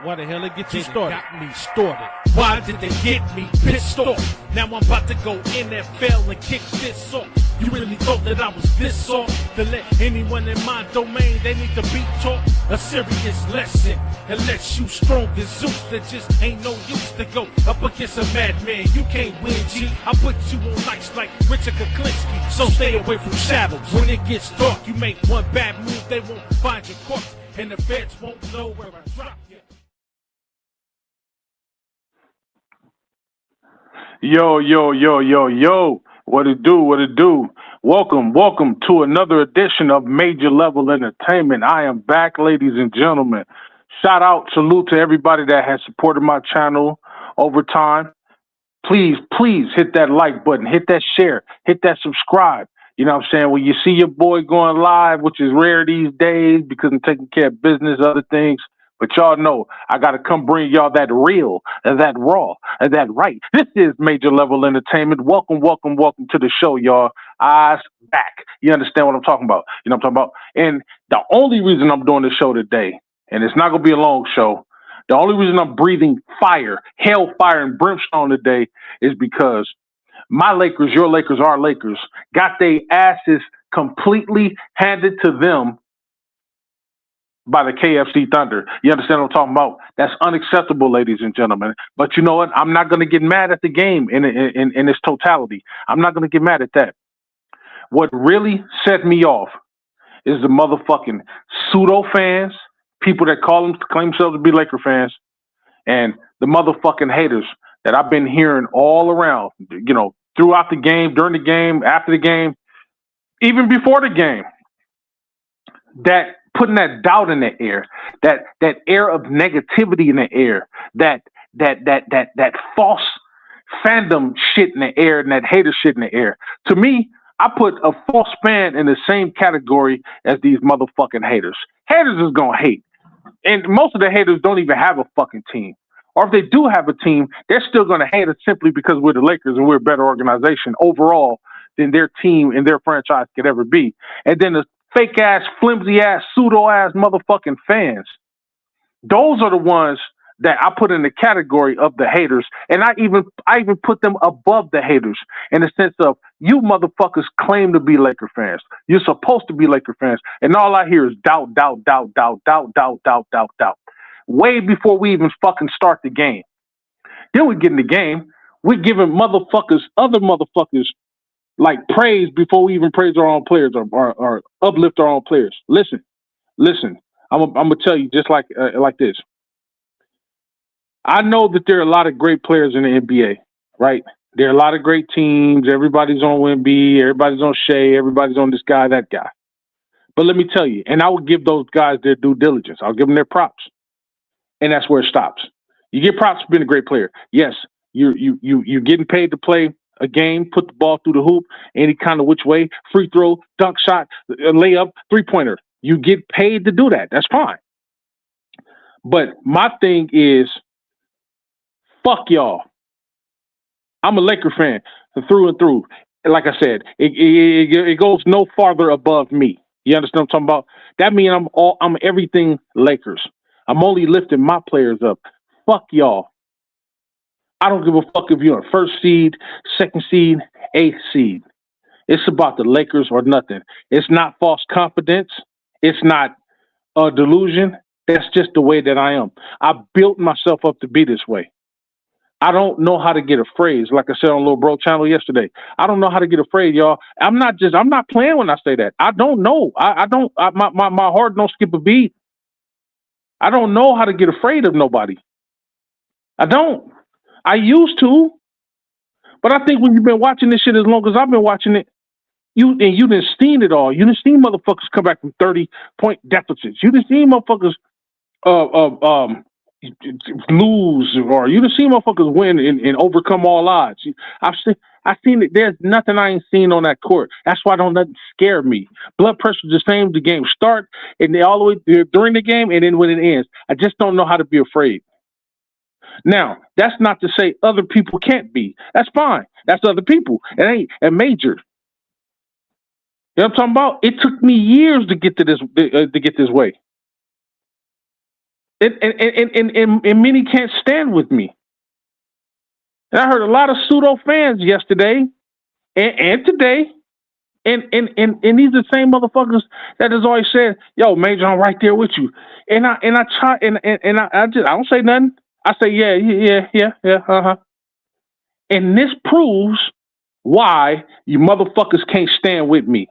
Why the hell it get you started? Got me started. Why did they get me pissed off? Now I'm about to go NFL and kick this off. You really thought that I was this soft? To let anyone in my domain, they need to be taught a serious lesson. Unless you strong as Zeus, there just ain't no use to go up against a madman. You can't win, G. I put you on ice like Richard Kuklinski. So stay away from shadows. When it gets dark, you make one bad move, they won't find your corpse. And the feds won't know where I drop you. Yo. What it do? Welcome to another edition of Major Level Entertainment. I am back, ladies and gentlemen. Salute to everybody that has supported my channel over time. Please hit that like button, hit that share, hit that subscribe. You know what I'm saying? When you see your boy going live, which is rare these days because I'm taking care of business, other things. But y'all know I got to come bring y'all that real, and that raw, and that right. This is Major Level Entertainment. Welcome to the show, y'all. Eyes back. You understand what I'm talking about? You know what I'm talking about? And the only reason I'm doing this show today, and it's not going to be a long show, the only reason I'm breathing fire, hellfire, and brimstone today is because my Lakers, your Lakers, our Lakers, got their asses completely handed to them by the KFC Thunder. You understand what I'm talking about? That's unacceptable, ladies and gentlemen. But you know what? I'm not going to get mad at the game in its totality. I'm not going to get mad at that. What really set me off is the motherfucking pseudo fans, people that claim themselves to be Laker fans, and the motherfucking haters that I've been hearing all around, you know, throughout the game, during the game, after the game, even before the game, that putting that doubt in the air, that air of negativity in the air, that false fandom shit in the air, and that hater shit in the air. To me, I put a false fan in the same category as these motherfucking haters. Haters is gonna hate. And most of the haters don't even have a fucking team. Or if they do have a team, they're still gonna hate us simply because we're the Lakers and we're a better organization overall than their team and their franchise could ever be. And then the fake ass, flimsy ass, pseudo ass motherfucking fans. Those are the ones that I put in the category of the haters. And I even put them above the haters in the sense of you motherfuckers claim to be Laker fans. You're supposed to be Laker fans. And all I hear is doubt. Way before we even fucking start the game. Then we get in the game. We're giving other motherfuckers, like praise before we even praise our own players or uplift our own players. Listen. I'm gonna tell you just like this. I know that there are a lot of great players in the NBA, right? There are a lot of great teams. Everybody's on Wemby. Everybody's on Shea. Everybody's on this guy, that guy. But let me tell you, and I will give those guys their due diligence. I'll give them their props, and that's where it stops. You get props for being a great player. Yes, you're getting paid to play a game, put the ball through the hoop, any kind of which way, free throw, dunk shot, layup, three-pointer. You get paid to do that. That's fine. But my thing is, fuck y'all. I'm a Laker fan through and through. Like I said, it goes no farther above me. You understand what I'm talking about? That means I'm everything Lakers. I'm only lifting my players up. Fuck y'all. I don't give a fuck if you're a first seed, second seed, eighth seed. It's about the Lakers or nothing. It's not false confidence. It's not a delusion. That's just the way that I am. I built myself up to be this way. I don't know how to get afraid. Like I said on Lil Bro channel yesterday, I don't know how to get afraid, y'all. I'm not playing when I say that. I don't know. My heart don't skip a beat. I don't know how to get afraid of nobody. I don't. I used to, but I think when you've been watching this shit as long as I've been watching it, you done seen it all. You done seen motherfuckers come back from 30-point deficits. You done seen motherfuckers lose, or you done seen motherfuckers win and overcome all odds. I've seen it. There's nothing I ain't seen on that court. That's why don't nothing scare me. Blood pressure the same. The game start and they all the way during the game and then when it ends. I just don't know how to be afraid. Now, that's not to say other people can't be. That's fine. That's other people. It ain't a major. You know what I'm talking about? It took me years to get to this way. And many can't stand with me. And I heard a lot of pseudo fans yesterday and today. And these are the same motherfuckers that has always said, "Yo, Major, I'm right there with you." And I try I don't say nothing. I say, yeah, And this proves why you motherfuckers can't stand with me.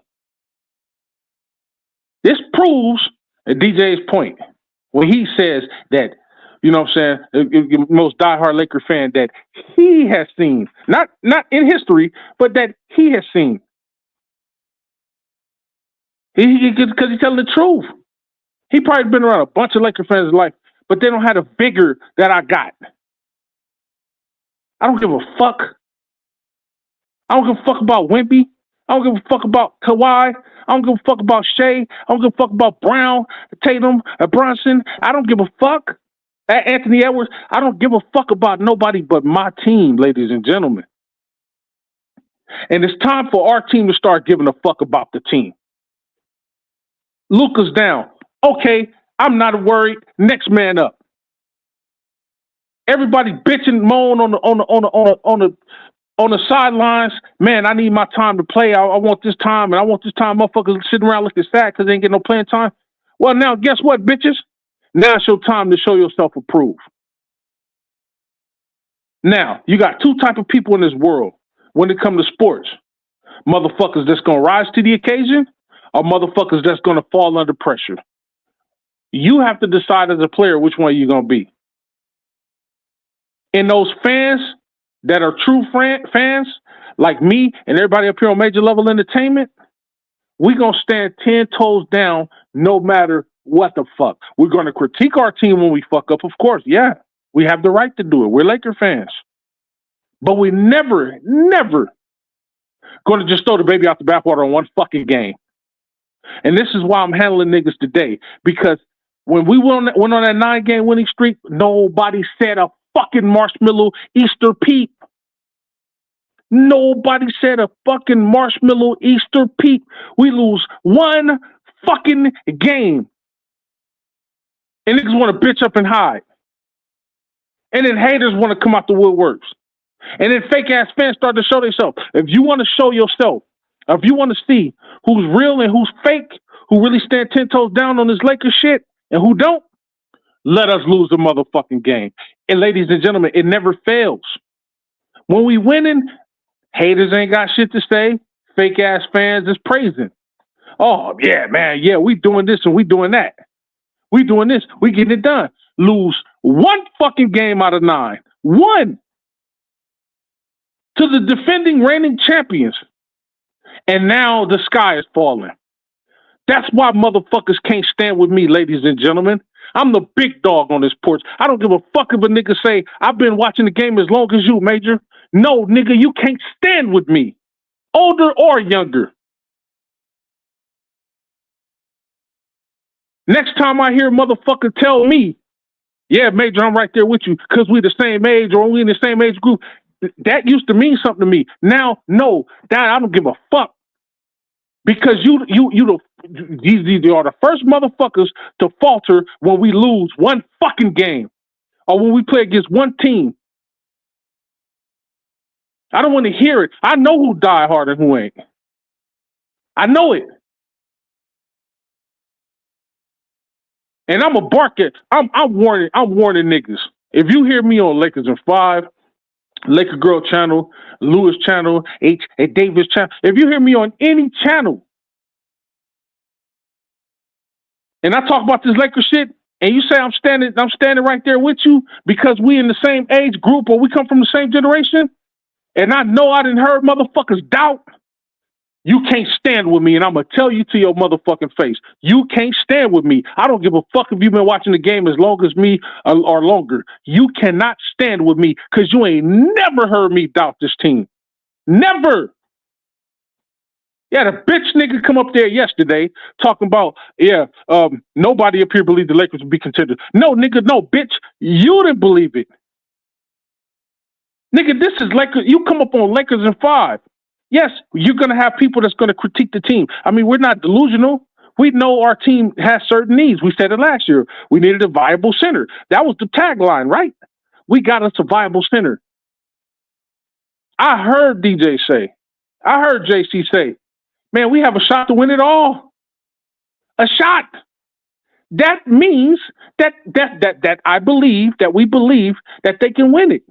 This proves DJ's point when he says that, you know what I'm saying, most diehard Laker fan that he has seen, not in history, but that he has seen. Because he's telling the truth. He probably been around a bunch of Laker fans in his life, but they don't have the vigor that I got. I don't give a fuck. I don't give a fuck about Wimpy. I don't give a fuck about Kawhi. I don't give a fuck about Shea. I don't give a fuck about Brown, Tatum, Brunson. I don't give a fuck. Anthony Edwards. I don't give a fuck about nobody but my team, ladies and gentlemen. And it's time for our team to start giving a fuck about the team. Luka's down. Okay, I'm not worried. Next man up. Everybody bitching, moan on the sidelines. Man, I need my time to play. I want this time, and I want this time. Motherfuckers sitting around looking sad because they ain't getting no playing time. Well, now guess what, bitches? Now it's your time to show yourself approved. Now you got two type of people in this world when it comes to sports: motherfuckers that's gonna rise to the occasion, or motherfuckers that's gonna fall under pressure. You have to decide as a player which one you're gonna be. And those fans that are true fans, like me and everybody up here on Major Level Entertainment, we're going to stand 10 toes down no matter what the fuck. We're going to critique our team when we fuck up, of course. Yeah, we have the right to do it. We're Laker fans. But we never going to just throw the baby out the bathwater on one fucking game. And this is why I'm handling niggas today. Because when we went on that 9-game winning streak, nobody said a fucking marshmallow Easter peep. Nobody said a fucking marshmallow Easter peep. We lose one fucking game. And niggas want to bitch up and hide. And then haters want to come out the woodworks. And then fake ass fans start to show themselves. If you want to show yourself, if you want to see who's real and who's fake, who really stand 10 toes down on this Lakers shit and who don't, let us lose the motherfucking game. And ladies and gentlemen, it never fails. When we winning, haters ain't got shit to say. Fake ass fans is praising. Oh, yeah, man. Yeah, we doing this and we doing that. We doing this. We getting it done. Lose one fucking game out of 9. One. To the defending reigning champions. And now the sky is falling. That's why motherfuckers can't stand with me, ladies and gentlemen. I'm the big dog on this porch. I don't give a fuck if a nigga say, I've been watching the game as long as you, Major. No, nigga, you can't stand with me. Older or younger. Next time I hear a motherfucker tell me, yeah, Major, I'm right there with you because we the same age or we in the same age group, that used to mean something to me. Now, no, that I don't give a fuck. Because these are the first motherfuckers to falter when we lose one fucking game or when we play against one team. I don't want to hear it. I know who die hard and who ain't. I know it. And I'm a bark at. I'm warning niggas. If you hear me on Lakers in 5, Laker Girl channel, Lewis channel, Davis channel, if you hear me on any channel, and I talk about this Laker shit, and you say I'm standing right there with you because we in the same age group or we come from the same generation, and I know I didn't heard motherfuckers doubt, you can't stand with me, and I'm going to tell you to your motherfucking face. You can't stand with me. I don't give a fuck if you've been watching the game as long as me or longer. You cannot stand with me because you ain't never heard me doubt this team. Never. Yeah, the bitch nigga come up there yesterday talking about, nobody up here believed the Lakers would be contenders. No, nigga, no, bitch. You didn't believe it. Nigga, this is Lakers. You come up on Lakers in 5. Yes, you're going to have people that's going to critique the team. I mean, we're not delusional. We know our team has certain needs. We said it last year. We needed a viable center. That was the tagline, right? We got us a viable center. I heard DJ say, I heard JC say, man, we have a shot to win it all. A shot. That means that I believe, that we believe that they can win it.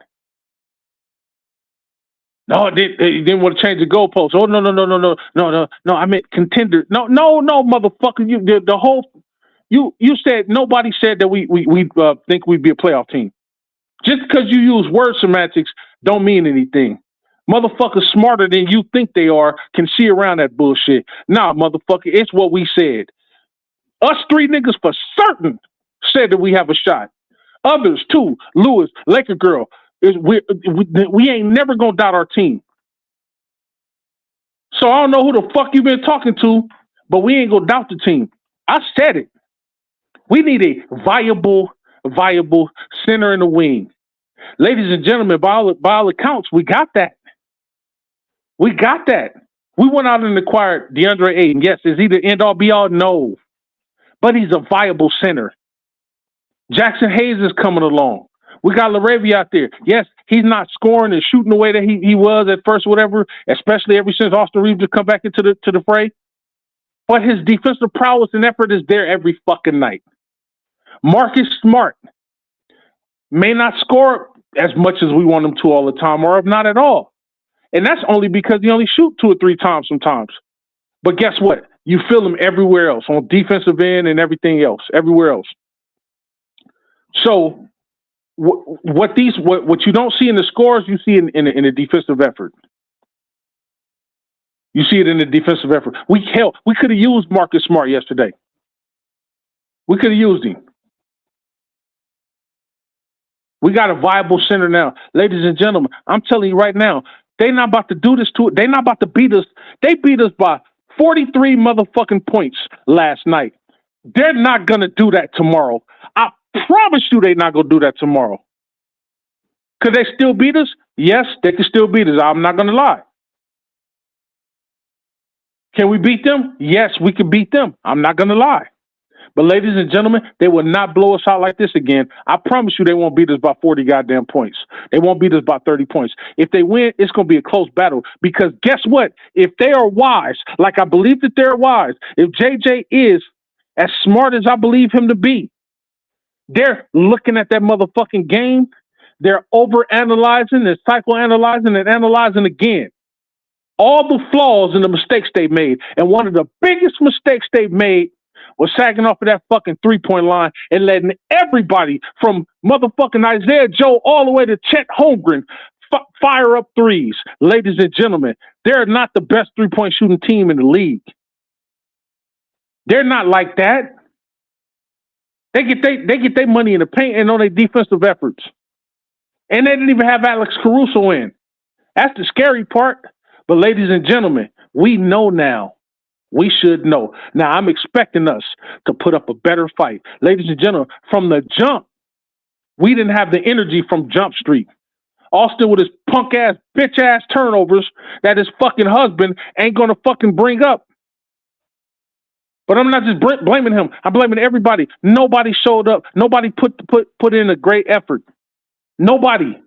No, they didn't want to change the goalpost. Oh, no. I meant contender. No, motherfucker. You said, nobody said that we think we'd be a playoff team. Just because you use word semantics don't mean anything. Motherfuckers smarter than you think they are can see around that bullshit. Nah, motherfucker, it's what we said. Us three niggas for certain said that we have a shot. Others too, Lewis, Laker girl, we ain't never gonna doubt our team. So I don't know who the fuck you been talking to, but we ain't gonna doubt the team. I said it. We need a viable center in the wing. Ladies and gentlemen, by all accounts, we got that. We got that. We went out and acquired DeAndre Ayton. Yes, is he the end-all, be-all? No. But he's a viable center. Jackson Hayes is coming along. We got LaRavia out there. Yes, he's not scoring and shooting the way that he was at first, whatever, especially ever since Austin Reeves has come back into the fray. But his defensive prowess and effort is there every fucking night. Marcus Smart may not score as much as we want him to all the time, or if not at all. And that's only because he only shoots 2 or 3 times sometimes. But guess what? You feel him everywhere else, on defensive end and everything else, everywhere else. So what you don't see in the scores, you see in the defensive effort. You see it in the defensive effort. We could have used Marcus Smart yesterday. We could have used him. We got a viable center now. Ladies and gentlemen, I'm telling you right now, they're not about to do this to it. They're not about to beat us. They beat us by 43 motherfucking points last night. They're not going to do that tomorrow. I promise you they're not going to do that tomorrow. Could they still beat us? Yes, they can still beat us. I'm not going to lie. Can we beat them? Yes, we can beat them. I'm not going to lie. But ladies and gentlemen, they will not blow us out like this again. I promise you they won't beat us by 40 goddamn points. They won't beat us by 30 points. If they win, it's going to be a close battle. Because guess what? If they are wise, like I believe that they're wise, if JJ is as smart as I believe him to be, they're looking at that motherfucking game. They're overanalyzing, they're psychoanalyzing and analyzing again. All the flaws and the mistakes they made. And one of the biggest mistakes they've made was sagging off of that fucking three-point line and letting everybody from motherfucking Isaiah Joe all the way to Chet Holmgren fire up threes. Ladies and gentlemen, they're not the best three-point shooting team in the league. They're not like that. They get their money in the paint and on their defensive efforts. And they didn't even have Alex Caruso in. That's the scary part. But ladies and gentlemen, we know now. We should know. Now, I'm expecting us to put up a better fight. Ladies and gentlemen, from the jump, we didn't have the energy from Jump Street. Austin with his punk-ass, bitch-ass turnovers that his fucking husband ain't going to fucking bring up. But I'm not just blaming him. I'm blaming everybody. Nobody showed up. Nobody put in a great effort. Nobody.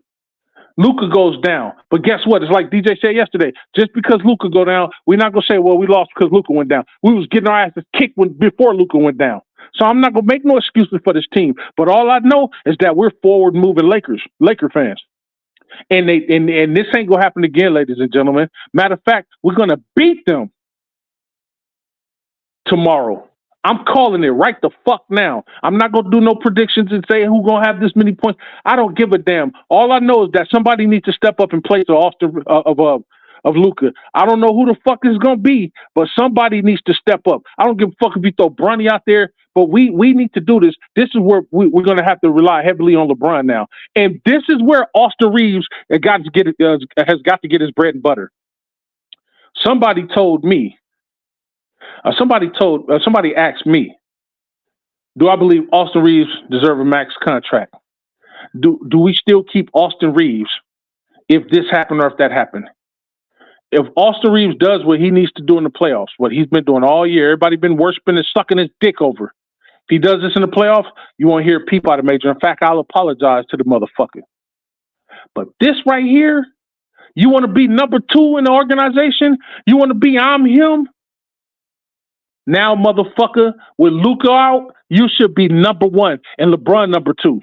Luka goes down. But guess what? It's like DJ said yesterday. Just because Luka go down, we're not going to say, well, we lost because Luka went down. We was getting our asses kicked before Luka went down. So I'm not going to make no excuses for this team. But all I know is that we're forward-moving Laker fans. And this ain't going to happen again, ladies and gentlemen. Matter of fact, we're going to beat them tomorrow. I'm calling it right the fuck now. I'm not going to do no predictions and say who's going to have this many points. I don't give a damn. All I know is that somebody needs to step up in place of Austin of Luka. I don't know who the fuck it's going to be, but somebody needs to step up. I don't give a fuck if you throw Bronny out there, but we need to do this. This is where we're going to have to rely heavily on LeBron now. And this is where Austin Reeves has got to get his bread and butter. Somebody told me, somebody asked me, do I believe Austin Reeves deserves a max contract? Do we still keep Austin Reeves if this happened or if that happened? If Austin Reeves does what he needs to do in the playoffs, what he's been doing all year, everybody been worshiping and sucking his dick over. If he does this in the playoffs, you won't hear a peep out of Major. In fact, I'll apologize to the motherfucker. But this right here, you want to be number 2 in the organization? You want to be I'm him? Now, motherfucker, with Luka out, you should be number 1 and LeBron number 2.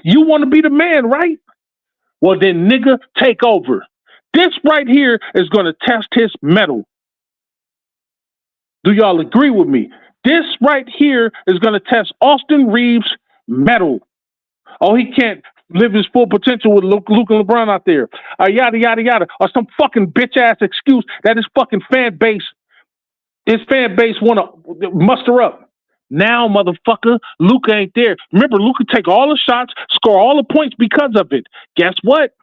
You want to be the man, right? Well, then, nigga, take over. This right here is going to test his mettle. Do y'all agree with me? This right here is going to test Austin Reeves' mettle. Oh, he can't live his full potential with Luke and LeBron out there. Yada, yada, yada. Or some fucking bitch-ass excuse that his fucking fan base want to muster up. Now, motherfucker, Luka ain't there. Remember, Luka take all the shots, score all the points because of it. Guess what?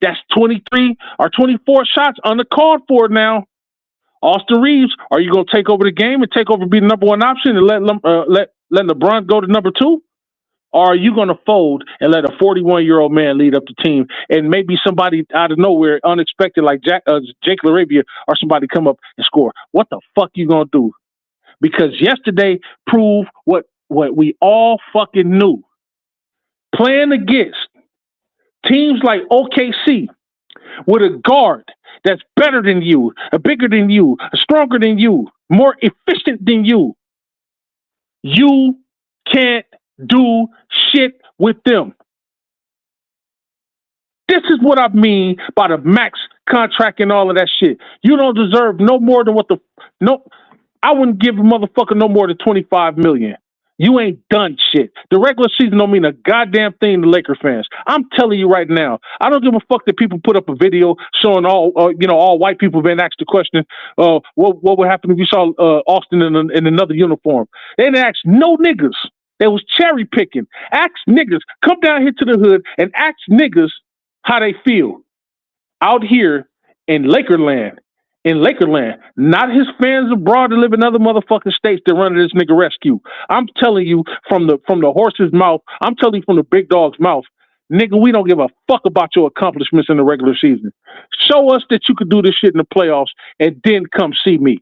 That's 23 or 24 shots uncalled for now. Austin Reeves, are you going to take over the game and take over be the number 1 option and let LeBron go to number 2? Or are you going to fold and let a 41-year-old man lead up the team and maybe somebody out of nowhere, unexpected, like Jake LaRavia or somebody come up and score? What the fuck you going to do? Because yesterday proved what we all fucking knew. Playing against teams like OKC with a guard that's better than you, bigger than you, stronger than you, more efficient than you, you can't do shit with them. This is what I mean by the max contract and all of that shit. You don't deserve no more than I wouldn't give a motherfucker no more than $25 million. You ain't done shit. The regular season don't mean a goddamn thing to Laker fans. I'm telling you right now. I don't give a fuck that people put up a video showing all white people being asked the question, what would happen if you saw Austin in another uniform? They didn't ask no niggas. They was cherry picking. Ask niggas. Come down here to the hood and ask niggas how they feel out here in Lakerland. In Lakerland, not his fans abroad that live in other motherfucking states that run this nigga rescue. I'm telling you from the horse's mouth. I'm telling you from the big dog's mouth. Nigga, we don't give a fuck about your accomplishments in the regular season. Show us that you could do this shit in the playoffs and then come see me.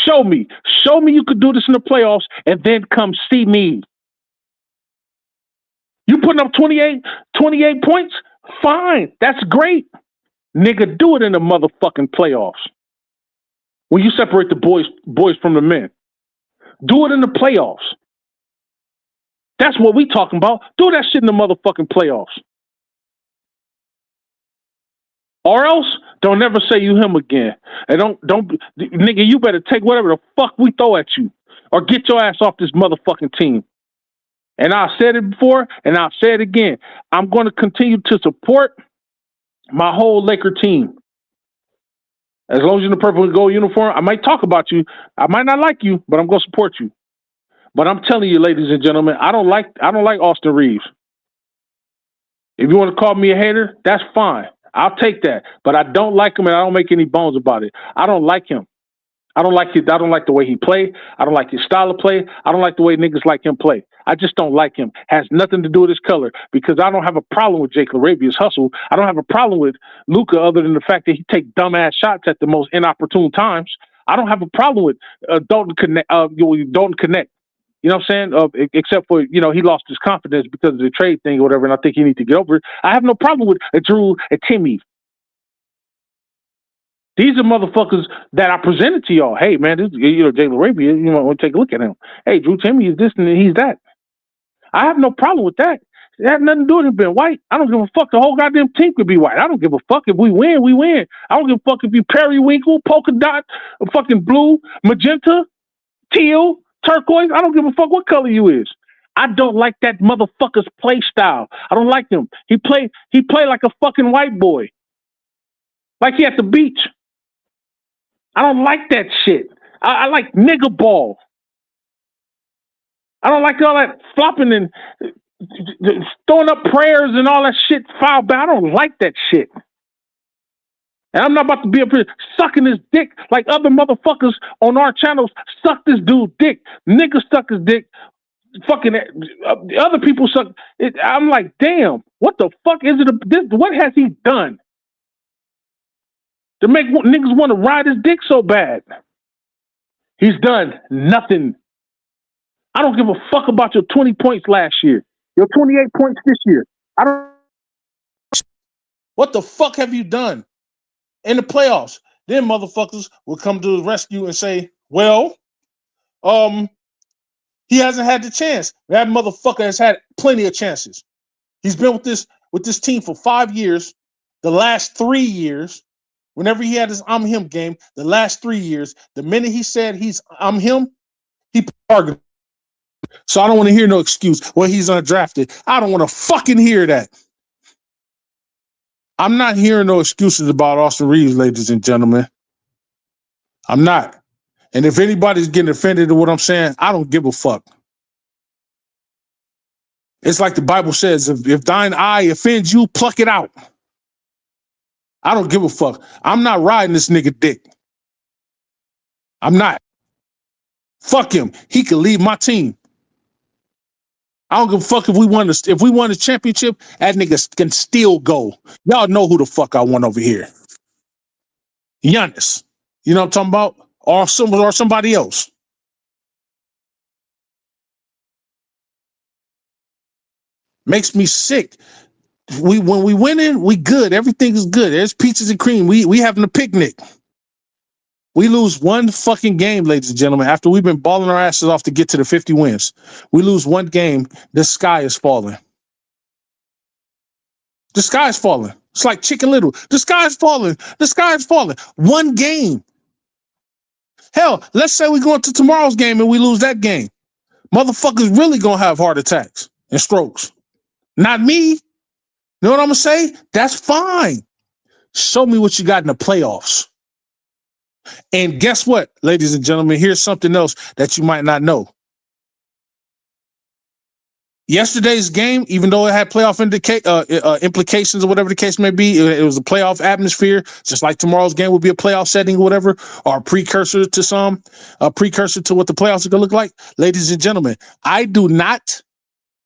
Show me you could do this in the playoffs and then come see me. You putting up 28 points? Fine. That's great. Nigga, do it in the motherfucking playoffs. When you separate the boys from the men. Do it in the playoffs. That's what we talking about. Do that shit in the motherfucking playoffs. Or else, don't ever say you him again. And don't nigga, you better take whatever the fuck we throw at you. Or get your ass off this motherfucking team. And I said it before, and I'll say it again. I'm going to continue to support my whole Laker team. As long as you're in the purple and gold uniform, I might talk about you. I might not like you, but I'm going to support you. But I'm telling you, ladies and gentlemen, I don't like Austin Reeves. If you want to call me a hater, that's fine. I'll take that. But I don't like him, and I don't make any bones about it. I don't like him. I don't like the way he play. I don't like his style of play. I don't like the way niggas like him play. I just don't like him. Has nothing to do with his color, because I don't have a problem with Jake LaRavia's hustle. I don't have a problem with Luka other than the fact that he take dumbass shots at the most inopportune times. I don't have a problem with Dalton Connect. You know what I'm saying? Except for, he lost his confidence because of the trade thing or whatever, and I think he needs to get over it. I have no problem with Drew and Timmy. These are motherfuckers that I presented to y'all. Hey, man, this, Jay LaRavia, you want to take a look at him. Hey, Drew Timmy is this and he's that. I have no problem with that. It had nothing to do with him being white. I don't give a fuck. The whole goddamn team could be white. I don't give a fuck. If we win, we win. I don't give a fuck if you periwinkle, polka dot, fucking blue, magenta, teal, turquoise. I don't give a fuck what color you is. I don't like that motherfucker's play style. I don't like him. He play like a fucking white boy. Like he at the beach. I don't like that shit. I like nigga ball. I don't like all that flopping and throwing up prayers and all that shit foul back. I don't like that shit. And I'm not about to be up here sucking his dick like other motherfuckers on our channels suck this dude's dick. Niggas suck his dick. Fucking other people suck it. I'm like, damn, what the fuck is it? What has he done? to make niggas want to ride his dick so bad. He's done nothing. I don't give a fuck about your 20 points last year, your 28 points this year. I don't. What the fuck have you done in the playoffs? Then motherfuckers will come to the rescue and say, well, he hasn't had the chance. That motherfucker has had plenty of chances. He's been with this team for 5 years. The last 3 years, whenever he had his I'm him game, the last 3 years, the minute he said I'm him, he argued. So I don't want to hear no excuse. Well, he's undrafted. I don't want to fucking hear that. I'm not hearing no excuses about Austin Reeves, ladies and gentlemen. I'm not. And if anybody's getting offended at what I'm saying, I don't give a fuck. It's like the Bible says, if thine eye offends you, pluck it out. I don't give a fuck. I'm not riding this nigga dick. I'm not. Fuck him. He can leave my team. I don't give a fuck if we won the championship, that nigga can still go. Y'all know who the fuck I want over here. Giannis. You know what I'm talking about? Or somebody else. Makes me sick. When we win in, we good. Everything is good. There's peaches and cream. We having a picnic. We lose one fucking game, ladies and gentlemen, after we've been balling our asses off to get to the 50 wins. We lose one game, the sky is falling. The sky is falling. It's like Chicken Little. The sky is falling. The sky is falling. One game. Hell, let's say we go into tomorrow's game and we lose that game. Motherfuckers really gonna have heart attacks and strokes. Not me. You know what I'm gonna say? That's fine. Show me what you got in the playoffs. And guess what, ladies and gentlemen? Here's something else that you might not know. Yesterday's game, even though it had playoff implications or whatever the case may be, it was a playoff atmosphere, just like tomorrow's game would be a playoff setting or whatever, or a precursor to what the playoffs are going to look like. Ladies and gentlemen, I do not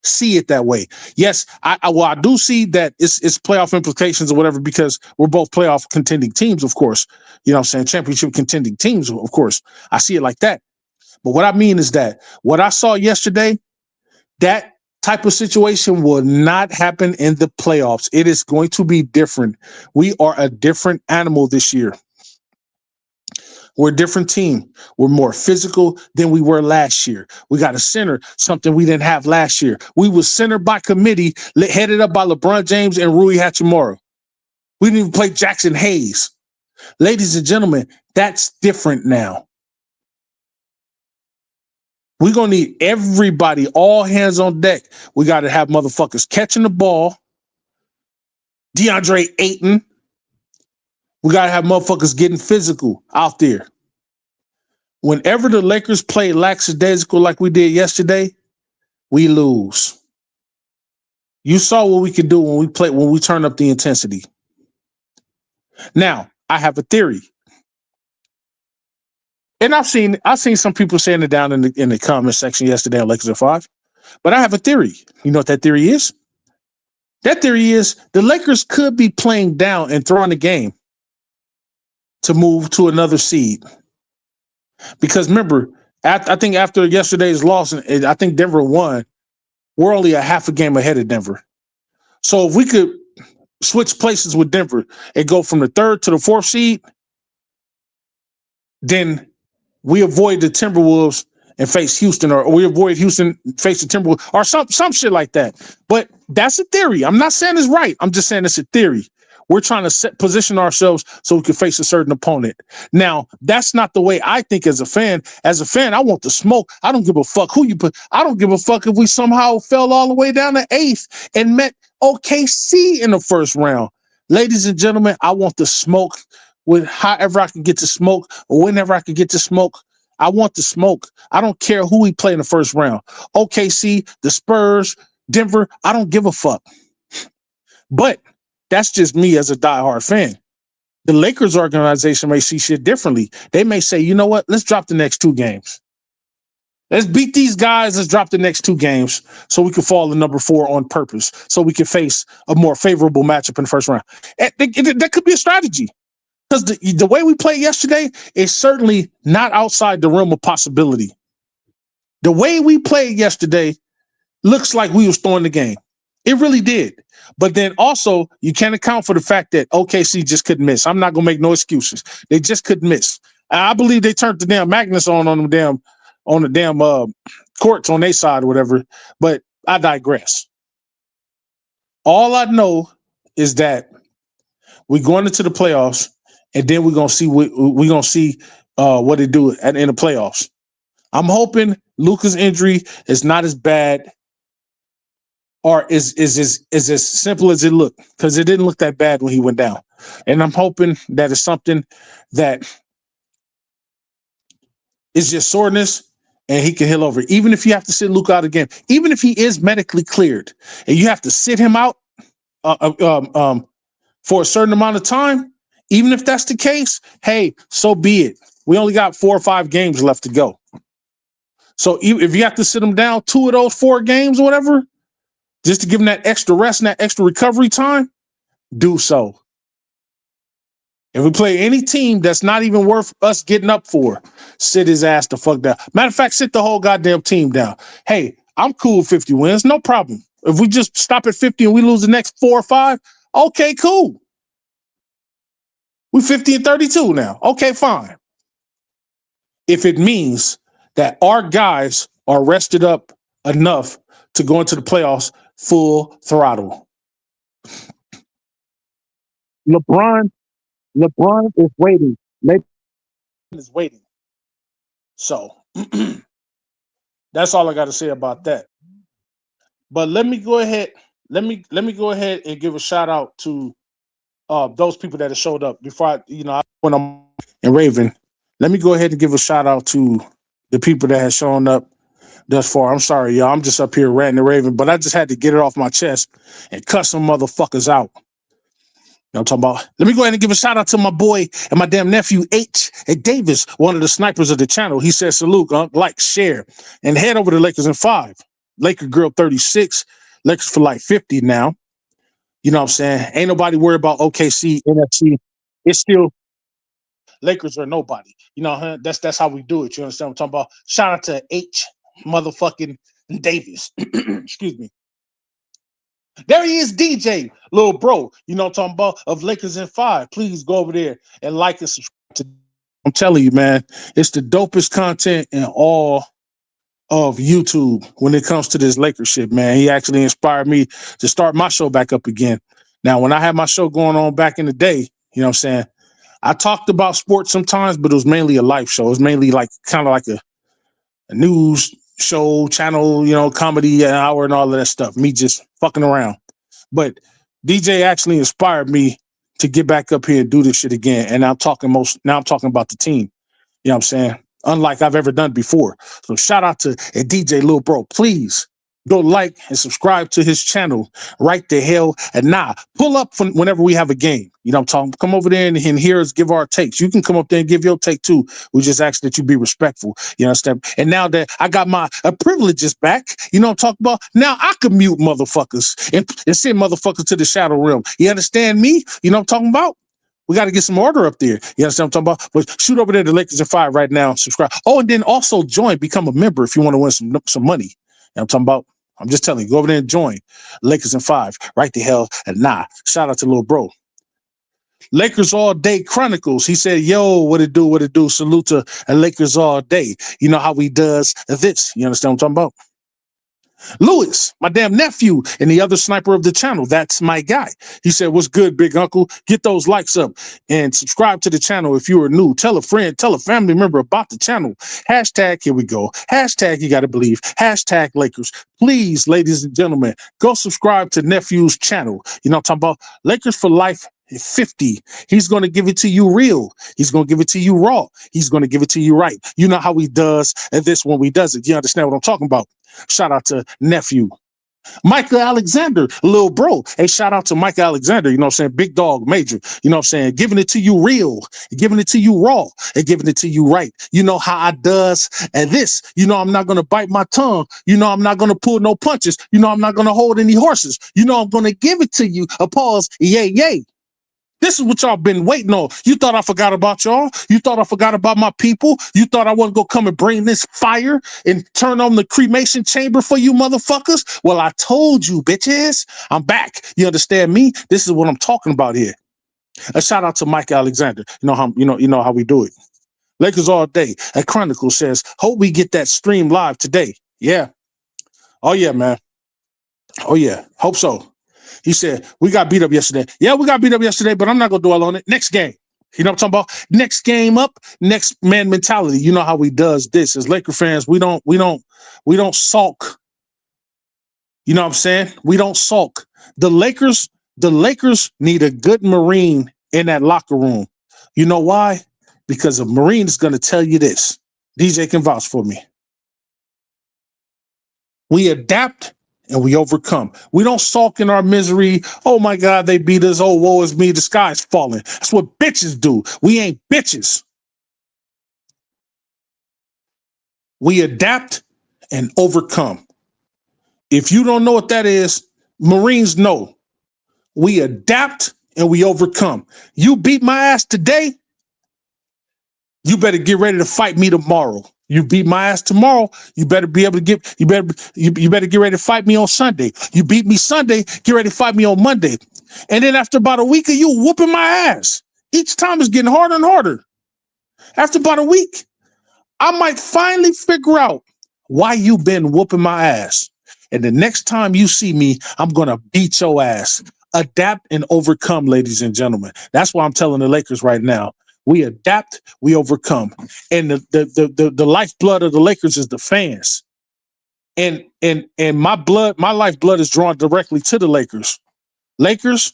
see it that way. Yes, I do see that it's playoff implications or whatever because we're both playoff contending teams, of course. You know what I'm saying? Championship contending teams, of course. I see it like that. But what I mean is that what I saw yesterday, that type of situation will not happen in the playoffs. It is going to be different. We are a different animal this year. We're a different team. We're more physical than we were last year. We got a center, something we didn't have last year. We was centered by committee, headed up by LeBron James and Rui Hachimura. We didn't even play Jackson Hayes. Ladies and gentlemen, that's different now. We're going to need everybody, all hands on deck. We got to have motherfuckers catching the ball. DeAndre Ayton. We got to have motherfuckers getting physical out there. Whenever the Lakers play lackadaisical like we did yesterday, we lose. You saw what we could do when we turn up the intensity. Now, I have a theory. And I've seen some people saying it down in the comment section yesterday on Lakers at 5. But I have a theory. You know what that theory is? That theory is the Lakers could be playing down and throwing the game to move to another seed. Because remember, I think after yesterday's loss, and I think Denver won, we're only a half a game ahead of Denver. So if we could switch places with Denver and go from the 3rd to the 4th seed, then we avoid the Timberwolves and face Houston, or we avoid Houston, face the Timberwolves, or some shit like that. But that's a theory. I'm not saying it's right. I'm just saying it's a theory. We're trying to position ourselves so we can face a certain opponent. Now, that's not the way I think as a fan. As a fan, I want the smoke. I don't give a fuck who you put. I don't give a fuck if we somehow fell all the way down to 8th and met OKC in the first round. Ladies and gentlemen, I want the smoke with however I can get to smoke or whenever I can get to smoke. I want the smoke. I don't care who we play in the first round. OKC, the Spurs, Denver, I don't give a fuck. But that's just me as a diehard fan. The Lakers organization may see shit differently. They may say, you know what? Let's drop the next 2 games. Let's beat these guys. Let's drop the next 2 games so we can fall to number 4 on purpose, so we can face a more favorable matchup in the first round. That could be a strategy. because the way we played yesterday is certainly not outside the realm of possibility. The way we played yesterday looks like we was throwing the game. It really did. But then also, you can't account for the fact that OKC just couldn't miss. I'm not going to make no excuses. They just couldn't miss. I believe they turned the damn Magnus on the damn courts on their side or whatever. But I digress. All I know is that we're going into the playoffs, and then we're going to see what they do in the playoffs. I'm hoping Luka's injury is not as bad or is as simple as it looked, because it didn't look that bad when he went down. And I'm hoping that it's something that is just soreness and he can heal over. Even if you have to sit Luka out again, even if he is medically cleared and you have to sit him out for a certain amount of time, even if that's the case, hey, so be it. We only got 4 or 5 games left to go. So if you have to sit him down 2 of those 4 games or whatever, just to give him that extra rest and that extra recovery time, do so. If we play any team that's not even worth us getting up for, sit his ass the fuck down. Matter of fact, sit the whole goddamn team down. Hey, I'm cool with 50 wins, no problem. If we just stop at 50 and we lose the next 4 or 5, okay, cool. We 50 and 32 now. Okay, fine. If it means that our guys are rested up enough to go into the playoffs full throttle. LeBron is waiting. LeBron is waiting. So that's all I got to say about that. But let me go ahead. Let me go ahead and give a shout out to those people that have showed up before when I'm in Raven. Let me go ahead and give a shout out to the people that have shown up thus far. I'm sorry, y'all. I'm just up here ranting and raving, but I just had to get it off my chest and cut some motherfuckers out. You know what I'm talking about? Let me go ahead and give a shout out to my boy and my damn nephew, H. Davis, one of the snipers of the channel. He said, salute, like, share, and head over to Lakers in 5. Laker girl 36, Lakers for like 50 now. You know what I'm saying? Ain't nobody worried about OKC, NFC. It's still Lakers or nobody. You know, that's how we do it. You understand what I'm talking about? Shout out to H motherfucking Davis. Excuse me. There he is, DJ, little bro. You know what I'm talking about? Of Lakers in 5. Please go over there and like and subscribe. I'm telling you, man, it's the dopest content in all of YouTube when it comes to this Lakers shit, man. He actually inspired me to start my show back up again. Now, when I had my show going on back in the day, you know what I'm saying, I talked about sports sometimes, but it was mainly a life show. It was mainly like kind of like a news show, channel, comedy, an hour and all of that stuff. Me just fucking around. But DJ actually inspired me to get back up here and do this shit again. And now I'm talking about the team. You know what I'm saying? Unlike I've ever done before. So shout out to a DJ Lil Bro. Please go like and subscribe to his channel right the hell and pull up whenever we have a game. You know what I'm talking? Come over there and hear us give our takes. You can come up there and give your take too. We just ask that you be respectful. You understand? And now that I got my privileges back, you know what I'm talking about? Now I can mute motherfuckers and send motherfuckers to the shadow realm. You understand me? You know what I'm talking about? We got to get some order up there. You understand what I'm talking about? But shoot over there to Lakers in 5 right now. Subscribe. Oh, and then also become a member if you want to win some money. You know what I'm talking about? I'm just telling you, go over there and join Lakers in 5. Right the hell and Shout out to little bro. Lakers All Day Chronicles. He said, yo, what it do? Salute to Lakers All Day. You know how he does this. You understand what I'm talking about? Lewis, my damn nephew, and the other sniper of the channel. That's my guy. He said, what's good, big uncle? Get those likes up and subscribe to the channel if you are new. Tell a friend, tell a family member about the channel. Hashtag, here we go. Hashtag, you got to believe. Hashtag Lakers. Please, ladies and gentlemen, go subscribe to nephew's channel. You know what I'm talking about? Lakers for life. 50. He's going to give it to you real. He's going to give it to you raw. He's going to give it to you right. You know how he does this when we does it. You understand what I'm talking about? Shout out to nephew. Michael Alexander, little bro. Hey, shout out to Michael Alexander, you know what I'm saying? Big dog, major, you know what I'm saying? Giving it to you real, giving it to you raw, and giving it to you right. You know how I does and this. You know I'm not going to bite my tongue. You know I'm not going to pull no punches. You know I'm not going to hold any horses. You know I'm going to give it to you. A pause, yay, yay. This is what y'all been waiting on. You thought I forgot about y'all? You thought I forgot about my people? You thought I wasn't going to come and bring this fire and turn on the cremation chamber for you motherfuckers? Well, I told you, bitches. I'm back. You understand me? This is what I'm talking about here. A shout out to Mike Alexander. You know how we do it. Lakers all day. A Chronicle says, hope we get that stream live today. Yeah. Oh, yeah, man. Oh, yeah. Hope so. He said, we got beat up yesterday. Yeah, we got beat up yesterday, but I'm not going to dwell on it. Next game. You know what I'm talking about? Next game up, next man mentality. You know how we does this. As Laker fans, we don't sulk. You know what I'm saying? We don't sulk. The Lakers need a good Marine in that locker room. You know why? Because a Marine is going to tell you this. DJ can vouch for me. We adapt and we overcome. We don't sulk in our misery. Oh my God, they beat us. Oh, woe is me. The sky's falling. That's what bitches do. We ain't bitches. We adapt and overcome. If you don't know what that is, Marines know. We adapt and we overcome. You beat my ass today, you better get ready to fight me tomorrow. You beat my ass tomorrow, you better be able to you better get ready to fight me on Sunday. You beat me Sunday, get ready to fight me on Monday. And then after about a week of you whooping my ass, each time it's getting harder and harder. After about a week, I might finally figure out why you been whooping my ass. And the next time you see me, I'm going to beat your ass. Adapt and overcome, ladies and gentlemen. That's why I'm telling the Lakers right now. We adapt, we overcome. And the lifeblood of the Lakers is the fans. And my lifeblood is drawn directly to the Lakers. Lakers,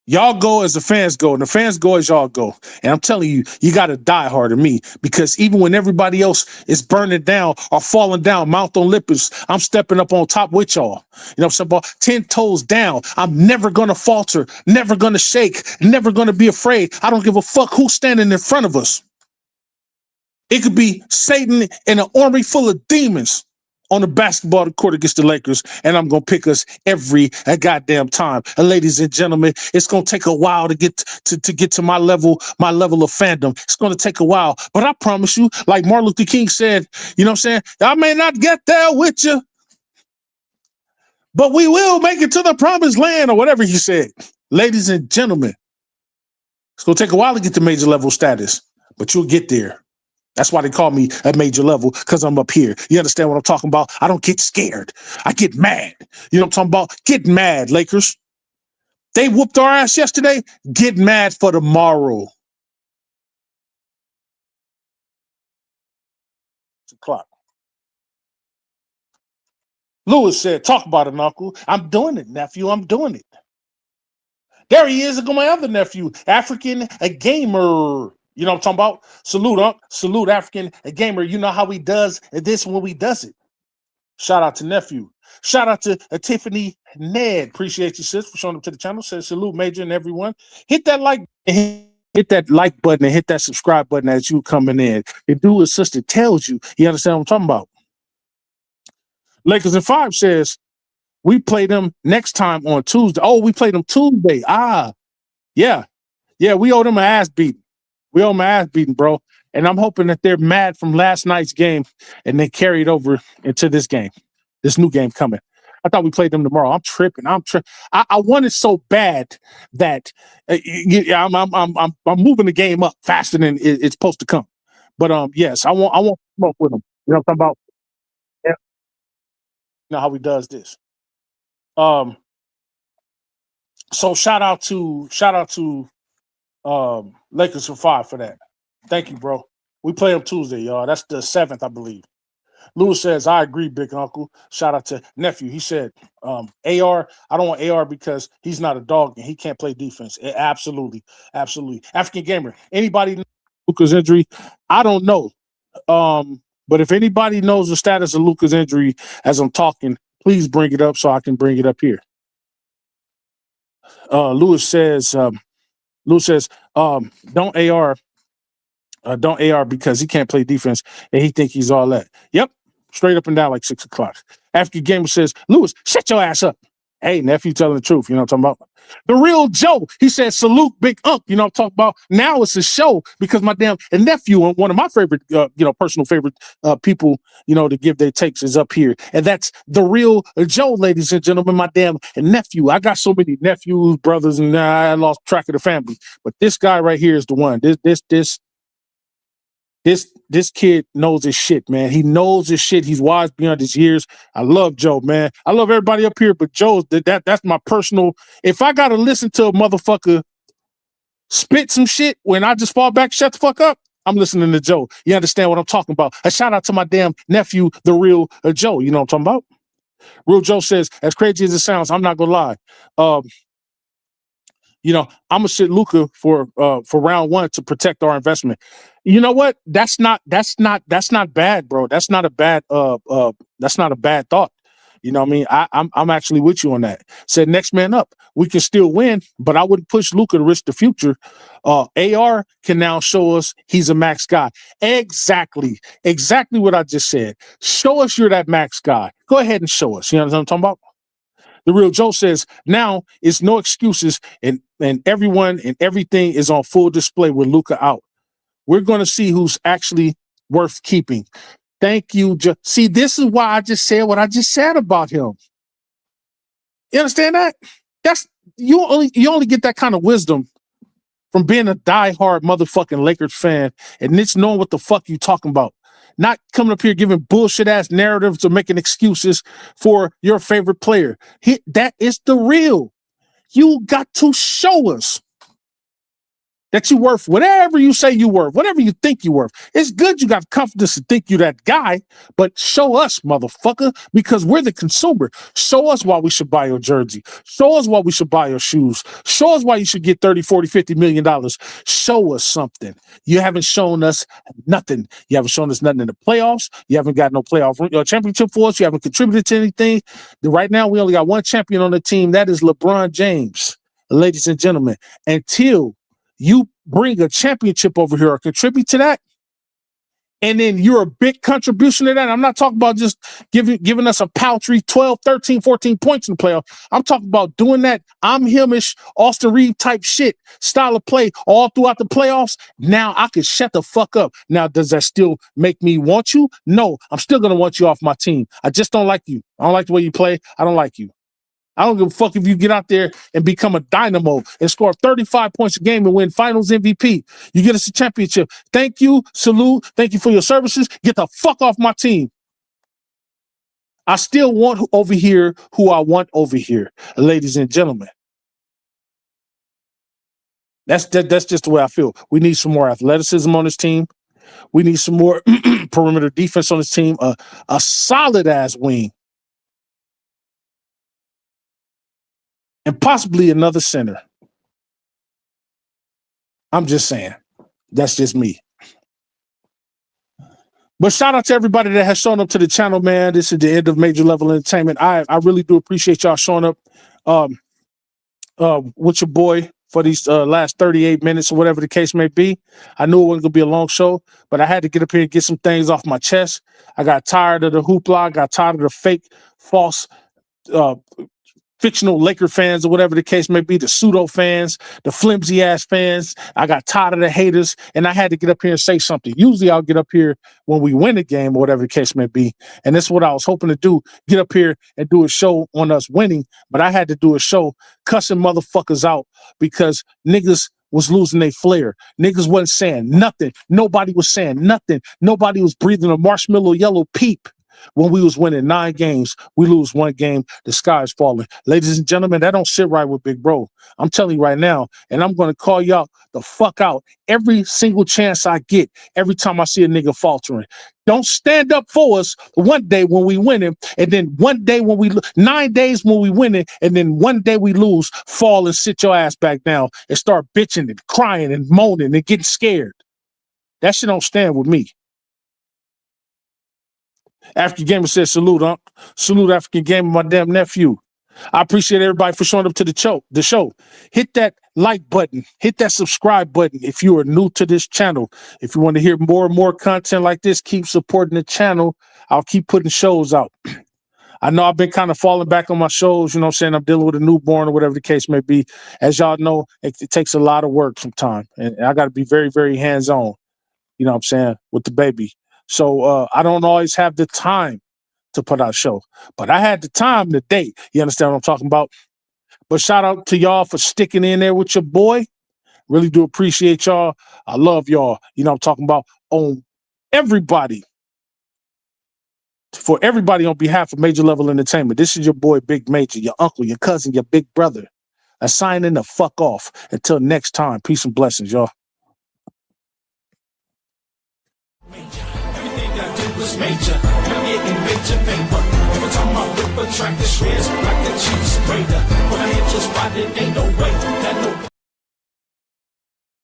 y'all go as the fans go, and the fans go as y'all go. And I'm telling you, you got to die hard than me, because even when everybody else is burning down or falling down, mouth on lippers, I'm stepping up on top with y'all. You know what I'm saying? 10 toes down. I'm never going to falter, never going to shake, never going to be afraid. I don't give a fuck who's standing in front of us. It could be Satan and an army full of demons on the basketball court against the Lakers, and I'm going to pick us every goddamn time. And ladies and gentlemen, it's going to take a while to get to my level of fandom. It's going to take a while, but I promise you, like Martin Luther King said, you know what I'm saying? I may not get there with you, but we will make it to the promised land, or whatever he said. Ladies and gentlemen, it's going to take a while to get to major level status, but you'll get there. That's why they call me a major level, because I'm up here. You understand what I'm talking about? I don't get scared. I get mad. You know what I'm talking about? Get mad, Lakers. They whooped our ass yesterday. Get mad for tomorrow. It's o'clock. Lewis said, talk about it, Uncle. I'm doing it, nephew. I'm doing it. There he is, my other nephew, African, a gamer. You know what I'm talking about? Salute, African, a gamer. You know how he does this when we does it. Shout out to nephew. Shout out to Tiffany Ned. Appreciate you, sis, for showing up to the channel. Says salute, Major, and everyone. Hit that like button and hit that subscribe button as you coming in. Your dude sister tells you. You understand what I'm talking about? Lakers in 5 says we play them next time on Tuesday. Oh, we played them Tuesday. Yeah. We owe them an ass beating. Bro. And I'm hoping that they're mad from last night's game and they carried over into this game, this new game coming. I thought we played them tomorrow. I'm tripping. I want it so bad that I'm moving the game up faster than it's supposed to come. But yes, I want smoke with them. You know what I'm talking about? Yeah. You know how he does this. So shout out to Lakers for 5 for that. Thank you, bro. We play them Tuesday, y'all. That's the 7th, I believe. Lewis says, I agree, big uncle. Shout out to nephew. He said, AR, I don't want AR because he's not a dog and he can't play defense. Absolutely. African gamer. Anybody know Luka's injury? I don't know. But if anybody knows the status of Luka's injury as I'm talking, please bring it up so I can bring it up here. Lewis says, don't AR because he can't play defense and he think he's all that. Yep, straight up and down like 6 o'clock. African Gamer says, Lewis, shut your ass up. Hey, nephew telling the truth. You know what I'm talking about? The real Joe. He said, salute Big Unk. You know what I'm talking about? Now it's a show because my damn nephew and one of my favorite, personal favorite people, to give their takes is up here. And that's the real Joe, ladies and gentlemen, my damn nephew. I got so many nephews, brothers, and I lost track of the family. But this guy right here is the one. This kid knows his shit, man. He knows his shit. He's wise beyond his years. I love Joe, man. I love everybody up here, but Joe's that's my personal. If I gotta listen to a motherfucker spit some shit when I just fall back, shut the fuck up, I'm listening to Joe. You understand what I'm talking about? A shout out to my damn nephew, the real Joe. You know what I'm talking about? Real Joe says, as crazy as it sounds, I'm not gonna lie. I'm gonna sit Luka for round one to protect our investment. You know what? That's not bad, bro. That's not a bad thought. You know what I mean? I'm actually with you on that. Said next man up. We can still win, but I wouldn't push Luka to risk the future. AR can now show us he's a max guy. Exactly what I just said. Show us you're that max guy. Go ahead and show us. You know what I'm talking about? The real Joe says, now it's no excuses, and everyone and everything is on full display with Luka out. We're going to see who's actually worth keeping. Thank you, Joe. See, this is why I just said what I just said about him. You understand that? That's you only get that kind of wisdom from being a diehard motherfucking Lakers fan and it's knowing what the fuck you talking about. Not coming up here giving bullshit ass narratives or making excuses for your favorite player. That is the real. You got to show us that you worth whatever you say you worth, whatever you think you worth. It's good you got confidence to think you that guy, but show us, motherfucker, because we're the consumer. Show us why we should buy your jersey. Show us why we should buy your shoes. Show us why you should get 30, 40, 50 million dollars. Show us something. You haven't shown us nothing. You haven't shown us nothing in the playoffs. You haven't got no playoff championship for us. You haven't contributed to anything. Right now, we only got one champion on the team. That is LeBron James, ladies and gentlemen. Until you bring a championship over here or contribute to that, and then you're a big contribution to that. I'm not talking about just giving us a paltry 12, 13, 14 points in the playoff. I'm talking about doing that I'm him-ish, Austin Reeves type shit, style of play all throughout the playoffs. Now I can shut the fuck up. Now, does that still make me want you? No, I'm still going to want you off my team. I just don't like you. I don't like the way you play. I don't like you. I don't give a fuck if you get out there and become a dynamo and score 35 points a game and win finals MVP. You get us a championship. Thank you. Salute. Thank you for your services. Get the fuck off my team. I still want over here who I want over here, ladies and gentlemen. That's just the way I feel. We need some more athleticism on this team. We need some more perimeter defense on this team. A solid ass wing. And possibly another center. I'm just saying. That's just me. But shout out to everybody that has shown up to the channel, man. This is the end of Major Level Entertainment. I really do appreciate y'all showing up with your boy for these last 38 minutes or whatever the case may be. I knew it wasn't going to be a long show, but I had to get up here and get some things off my chest. I got tired of the hoopla. I got tired of the fake, false fictional Laker fans or whatever the case may be, the pseudo fans, the flimsy ass fans. I got tired of the haters and I had to get up here and say something. Usually I'll get up here when we win a game or whatever the case may be. And that's what I was hoping to do, get up here and do a show on us winning. But I had to do a show cussing motherfuckers out because niggas was losing their flair. Niggas wasn't saying nothing. Nobody was saying nothing. Nobody was breathing a marshmallow yellow peep. When we was winning 9 games, we lose 1 game, the sky is falling. Ladies and gentlemen, that don't sit right with Big Bro. I'm telling you right now, and I'm going to call y'all the fuck out every single chance I get, every time I see a nigga faltering. Don't stand up for us one day when we winning, and then one day when 9 days when we winning, and then one day we lose, fall and sit your ass back down and start bitching and crying and moaning and getting scared. That shit don't stand with me. African Gamer says, salute, Unc. Salute, African Gamer, my damn nephew. I appreciate everybody for showing up to the show. Hit that like button. Hit that subscribe button if you are new to this channel. If you want to hear more and more content like this, keep supporting the channel. I'll keep putting shows out. I know I've been kind of falling back on my shows, you know what I'm saying? I'm dealing with a newborn or whatever the case may be. As y'all know, it takes a lot of work sometimes. And I got to be very, very hands-on, you know what I'm saying, with the baby. So I don't always have the time to put out a show. But I had the time today. You understand what I'm talking about? But shout out to y'all for sticking in there with your boy. Really do appreciate y'all. I love y'all. You know what I'm talking about? On everybody. For everybody on behalf of Major Level Entertainment, this is your boy Big Major, your uncle, your cousin, your big brother. Signing the fuck off. Until next time, peace and blessings, y'all. Everything I do is major. I'm getting major paper. Every time I whip a track, the shreds like a cheese grater. When I hit your spot, it ain't no way that no